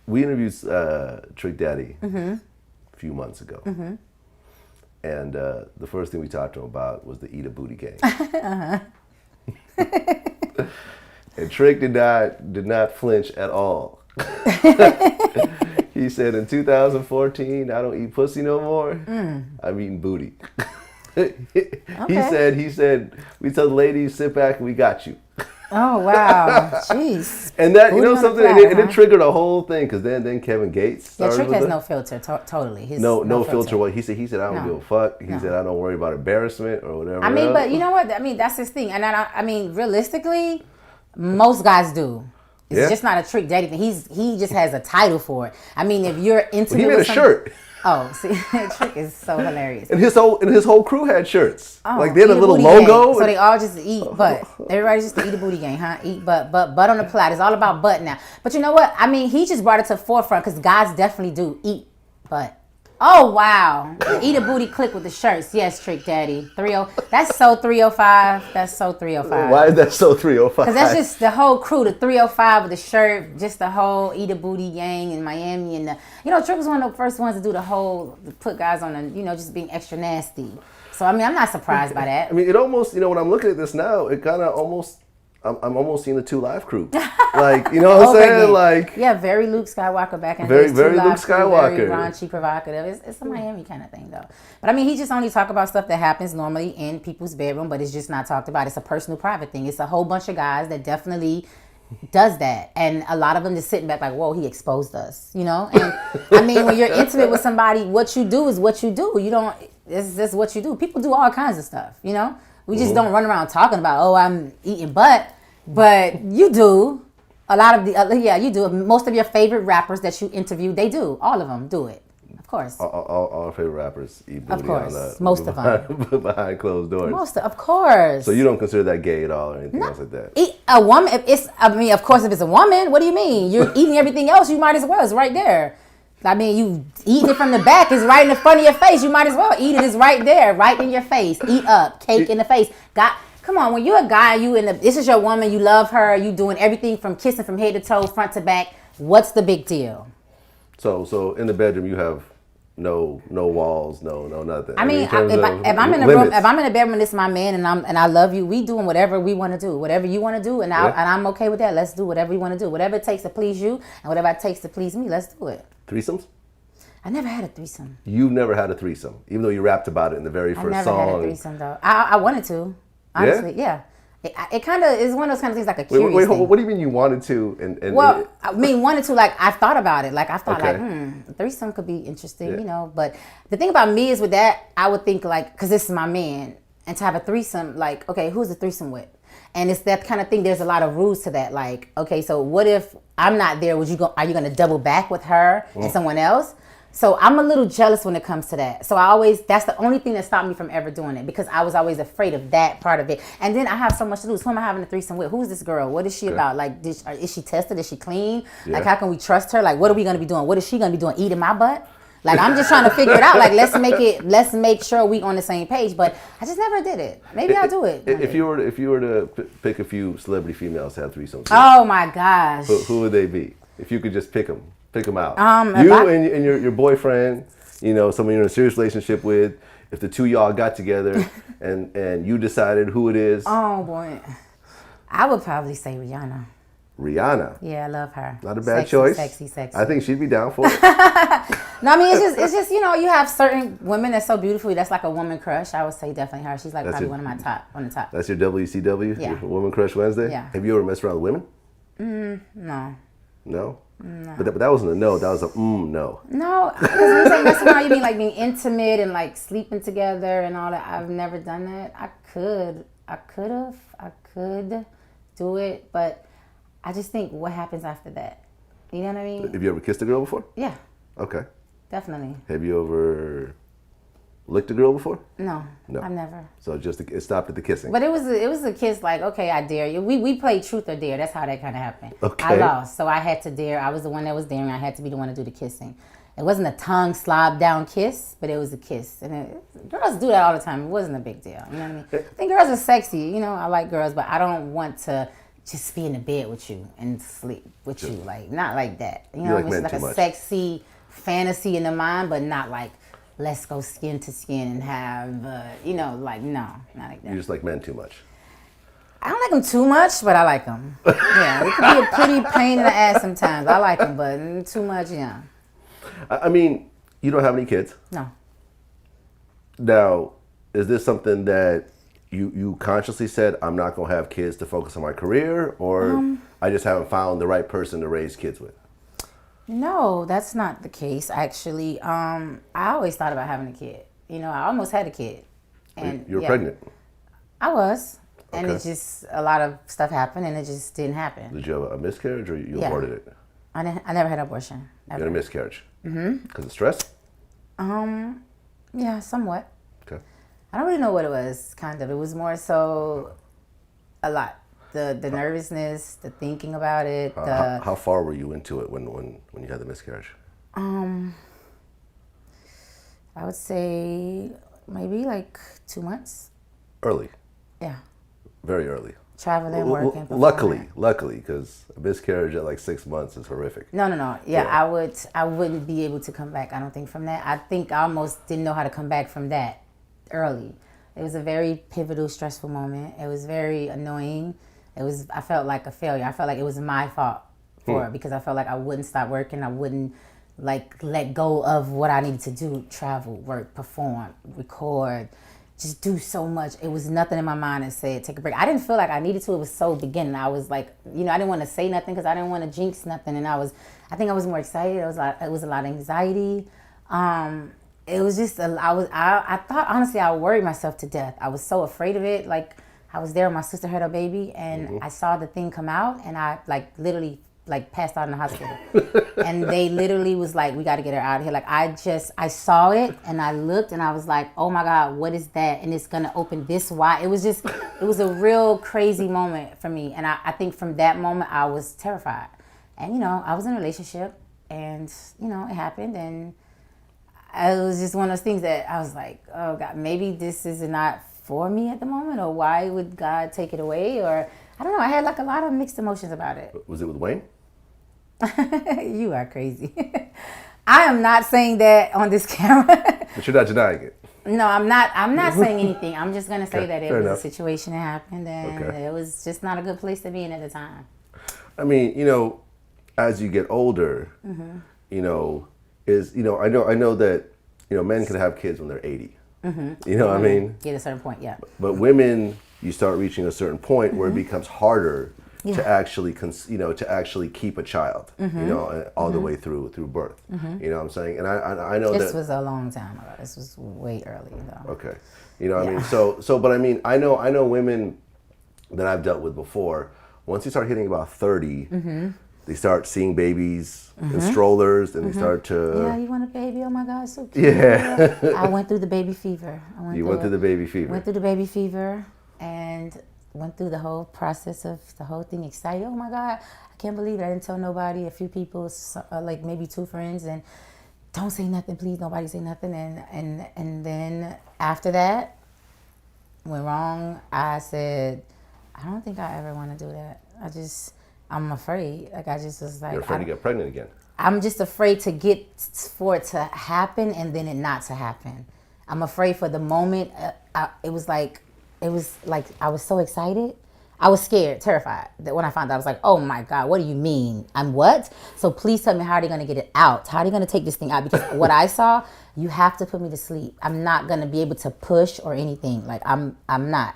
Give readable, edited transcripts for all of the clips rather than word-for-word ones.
we interviewed Trick Daddy a few months ago. And the first thing we talked to him about was the Eat a Booty game. And Trick did not flinch at all. He said, in 2014, I don't eat pussy no more. I'm eating booty. He said, we tell the ladies, sit back and we got you. Oh, wow. Jeez. And that, you know something, and it triggered a whole thing, because then Kevin Gates started. Yeah, Trick has no filter, totally. No filter. What he said, I don't give a fuck. He said, I don't worry about embarrassment or whatever. I mean, but you know what? I mean, that's his thing. And I mean, realistically, most guys do. It's just not a Trick Daddy thing. He just has a title for it. I mean, if you're intimate he made with a shirt. Oh, see, Trick is so hilarious. And his whole crew had shirts. Like they had a little logo. So they all just eat butt. Everybody just eat a booty gang, huh? Eat butt on the platter. It's all about butt now. But you know what? I mean, he just brought it to the forefront because guys definitely do eat butt. Oh, wow. Eat a booty click with the shirts. Yes, Trick Daddy. 30. That's so 305. That's so 305. Why is that so 305? Because that's just the whole crew, the 305 with the shirt, just the whole Eat a Booty gang in Miami. And Trick was one of the first ones to do to put guys on the, just being extra nasty. So, I mean, I'm not surprised by that. I mean, it almost, when I'm looking at this now, it kind of almost, I'm almost seeing the 2 Live crew. Like, you know what I'm saying? Again. Like, yeah, very Luke Skywalker back in the very, days. very Luke Skywalker. Very raunchy, provocative. It's a Miami kind of thing, though. But I mean, he just only talk about stuff that happens normally in people's bedroom, but it's just not talked about. It's a personal, private thing. It's a whole bunch of guys that definitely does that, and a lot of them just sitting back like, whoa, he exposed us, And I mean, when you're intimate with somebody, what you do is what you do. You don't. It's just what you do. People do all kinds of stuff, We just don't run around talking about, oh, I'm eating butt. But you do. A lot of you do. Most of your favorite rappers that you interview, they do. All of them do it. Of course. All our favorite rappers eat booty. Of course. Most of them. Behind closed doors. Of course. So you don't consider that gay at all or anything else like that? A woman, of course, if it's a woman, what do you mean? You're eating everything else, you might as well. It's right there. I mean, you eating it from the back. It's right in the front of your face. You might as well eat it. It's right there, right in your face. Eat up. Cake in the face. Come on, when you're a guy, this is your woman, you love her, you doing everything from kissing from head to toe, front to back. What's the big deal? So in the bedroom, you have no walls, no nothing. I mean, if I'm in a room, if I'm in a bedroom and it's my man and I love you, we doing whatever we want to do, whatever you want to do, and I'm okay with that. Let's do whatever we want to do, whatever it takes to please you, and whatever it takes to please me. Let's do it. Threesomes? I never had a threesome. You've never had a threesome, even though you rapped about it in the very first song. I never had a threesome though. I wanted to. Honestly, yeah. It kind of is one of those kind of things like a curious thing. What do you mean you wanted to? I mean, wanted to, like, I thought about it. Like, I thought, threesome could be interesting, But the thing about me is with that, I would think, like, because this is my man, and to have a threesome, like, okay, who's the threesome with? And it's that kind of thing. There's a lot of rules to that. Like, okay, so what if I'm not there? Are you going to double back with her and someone else? So I'm a little jealous when it comes to that. So that's the only thing that stopped me from ever doing it, because I was always afraid of that part of it. And then I have so much to lose. Who am I having a threesome with? Who's this girl? What is she about? Like, is she tested? Is she clean? Yeah. Like, how can we trust her? Like, what are we going to be doing? What is she going to be doing? Eating my butt? Like, I'm just trying to figure it out. Like, let's make sure we on the same page. But I just never did it. Maybe I'll do it. If you were to pick a few celebrity females to have threesomes, oh my gosh, who would they be? If you could just pick them out. And your boyfriend, someone you're in a serious relationship with. If the two of y'all got together and you decided who it is. Oh boy, I would probably say Rihanna. Rihanna. Yeah, I love her. Not a bad choice. Sexy. I think she'd be down for it. No, I mean, it's just you have certain women that's so beautiful. That's like a woman crush. I would say definitely her. She's like probably one of my top, on the top. That's your WCW? Yeah. Your Woman Crush Wednesday? Yeah. Have you ever messed around with women? No. No? No. But that wasn't a no. That was a no. No, because when you say messing around, you mean like being intimate and like sleeping together and all that. I've never done that. I could do it, but I just think what happens after that. You know what I mean? Have you ever kissed a girl before? Yeah. Okay. Definitely. Have you ever licked a girl before? No. I've never. So it stopped at the kissing. But it was a kiss like, okay, I dare you. We played truth or dare. That's how that kind of happened. Okay. I lost, so I had to dare. I was the one that was daring. I had to be the one to do the kissing. It wasn't a tongue slob down kiss, but it was a kiss. And girls do that all the time. It wasn't a big deal. You know what I mean? I think girls are sexy. I like girls, but I don't want to just be in the bed with you and sleep with you. Like, not like that. You You know, like it's men like too a much. sexy fantasy in the mind, but not like, let's go skin to skin and have, like, no, not like that. You just like men too much. I don't like them too much, but I like them. Yeah, it can be a pretty pain in the ass sometimes. I like them, but too much, yeah. I mean, you don't have any kids. No. Now, is this something that you consciously said, I'm not going to have kids to focus on my career, or I just haven't found the right person to raise kids with? No, that's not the case, actually. I always thought about having a kid. You know, I almost had a kid. And You were pregnant. I was. And Okay. it just, a lot of stuff happened, and it just didn't happen. Did you have a miscarriage, or you Yeah. aborted it? I never had an abortion. You had Never. a miscarriage. Mm-hmm. Because of stress? Yeah, somewhat. Okay. I don't really know what it was, kind of. It was more so a lot. The nervousness, the thinking about it. How far were you into it when you had the miscarriage? I would say maybe like 2 months. Early. Yeah. Very early. Traveling, working. performing. Luckily, because a miscarriage at like 6 months is horrific. No. Yeah, Yeah. I wouldn't be able to come back, I don't think, from that. I think I almost didn't know how to come back from that early. It was a very pivotal, stressful moment. It was very annoying. I felt like a failure. I felt like it was my fault for it, because I felt like I wouldn't stop working. I wouldn't like let go of what I needed to do: travel, work, perform, record, just do so much. It was nothing in my mind that said take a break. I didn't feel like I needed to. It was so beginning. I was like, I didn't want to say nothing because I didn't want to jinx nothing. And I think I was more excited. It was a lot of anxiety. It was just I thought, honestly, I worried myself to death. I was so afraid of it. Like, I was there when my sister had her baby, and I saw the thing come out, and I literally passed out in the hospital. And they literally was like, we got to get her out of here. Like, I saw it, and I looked, and I was like, oh my God, what is that? And it's going to open this wide. It was a real crazy moment for me. And I think from that moment, I was terrified. And, I was in a relationship, and, it happened, and it was just one of those things that I was like, oh God, maybe this is not for me at the moment, or why would God take it away? Or I don't know. I had like a lot of mixed emotions about it. Was it with Wayne? You are crazy. I am not saying that on this camera. But you're not denying it. No, I'm not. I'm not saying anything. I'm just gonna say that it fair was enough. a situation that happened, and it was just not a good place to be in at the time. I mean, as you get older, I know that men can have kids when they're 80. You know what I mean? Get a certain point, yeah. But women, you start reaching a certain point where it becomes harder to actually keep a child, all the way through birth. You know what I'm saying? And I know This that was a long time ago. This was way early, though. okay, what I mean. So, but I mean, I know women that I've dealt with before. Once you start hitting about 30, they start seeing babies in strollers, and they start to. Yeah, you want a baby? Oh my God, so cute. Yeah. I went through the baby fever. You went through the baby fever. Went through the baby fever and went through the whole process of the whole thing. Excited. Oh my God, I can't believe it. I didn't tell nobody. A few people, like maybe 2 friends, and don't say nothing, please. Nobody say nothing. And then after that went wrong. I said, I don't think I ever want to do that. I'm afraid. Like, I just was like, You're afraid to get pregnant again. I'm just afraid for it to happen and then it not to happen. I'm afraid for the moment. It was like I was so excited. I was scared, terrified. That when I found out, I was like, oh my God, what do you mean? I'm what? So please tell me, how are they going to get it out? How are they going to take this thing out? Because what I saw, you have to put me to sleep. I'm not going to be able to push or anything. Like, I'm not.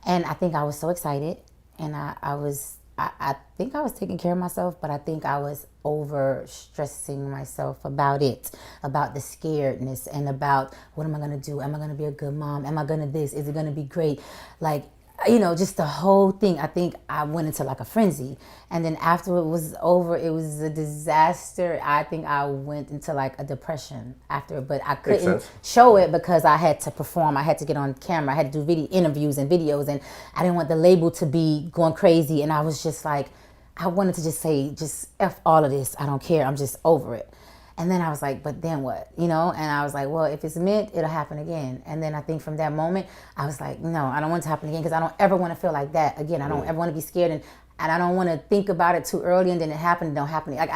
And I think I was so excited, and I think I was taking care of myself, but I think I was over stressing myself about it, about the scaredness, and about what am I going to do? Am I going to be a good mom? Am I going to this? Is it going to be great? Like, just the whole thing. I think I went into like a frenzy. And then after it was over, it was a disaster. I think I went into like a depression after, but I couldn't show it because I had to perform. I had to get on camera. I had to do interviews and videos, and I didn't want the label to be going crazy. And I was just like, I wanted to just say, just F all of this. I don't care. I'm just over it. And then I was like, but then what? And I was like, well, if it's meant, it'll happen again. And then I think from that moment, I was like, no, I don't want it to happen again, because I don't ever want to feel like that again. I don't ever want to be scared. And and I don't want to think about it too early, and then it happened and don't happen. Like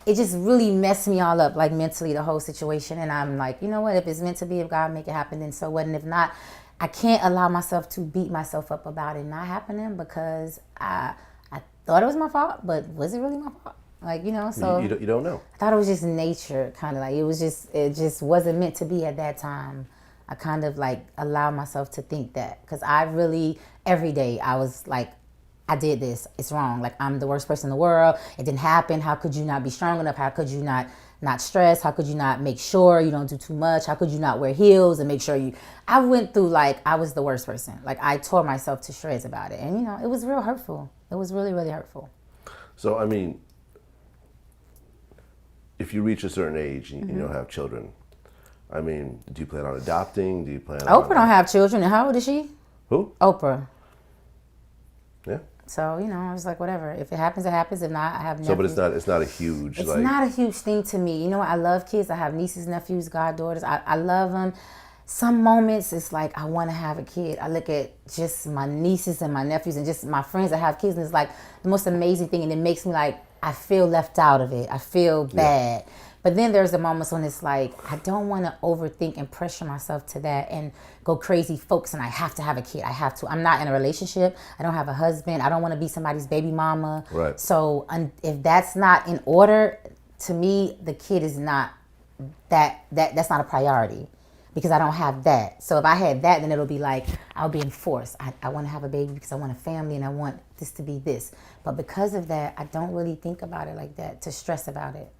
it just really messed me all up, like mentally, the whole situation. And I'm like, you know what? If it's meant to be, if God make it happen, then so what? And if not, I can't allow myself to beat myself up about it not happening, because I thought it was my fault, but was it really my fault? Like, you know, so you don't know. I thought it was just nature, kind of like it just wasn't meant to be at that time. I kind of like allowed myself to think that, because I really, every day I was like, I did this, it's wrong. Like, I'm the worst person in the world. It didn't happen. How could you not be strong enough? How could you not stress? How could you not make sure you don't do too much? How could you not wear heels and make sure I went through, like, I was the worst person. Like, I tore myself to shreds about it. And, you know, it was real hurtful. It was really, really hurtful. So, I mean, if you reach a certain age and you don't have children, I mean, do you plan on adopting? Do you plan on... Oprah don't have children. And how old is she? Who? Oprah. Yeah. So, you know, I was like, whatever. If it happens, it happens. If not, I have nephews. So, but it's not a huge... It's not a huge thing to me. You know what? I love kids. I have nieces, nephews, goddaughters. I love them. Some moments, it's like, I want to have a kid. I look at just my nieces and my nephews and just my friends that have kids, and it's like the most amazing thing. And it makes me like, I feel left out of it. I feel bad. Yeah. But then there's the moments when it's like, I don't want to overthink and pressure myself to that and go crazy folks, and I have to have a kid. I have to. I'm not in a relationship. I don't have a husband. I don't want to be somebody's baby mama. Right. So if that's not in order, to me, the kid is not that's not a priority, because I don't have that. So if I had that, then it'll be like, I'll be enforced. I want to have a baby because I want a family and I want this to be this. But because of that, I don't really think about it like that, to stress about it.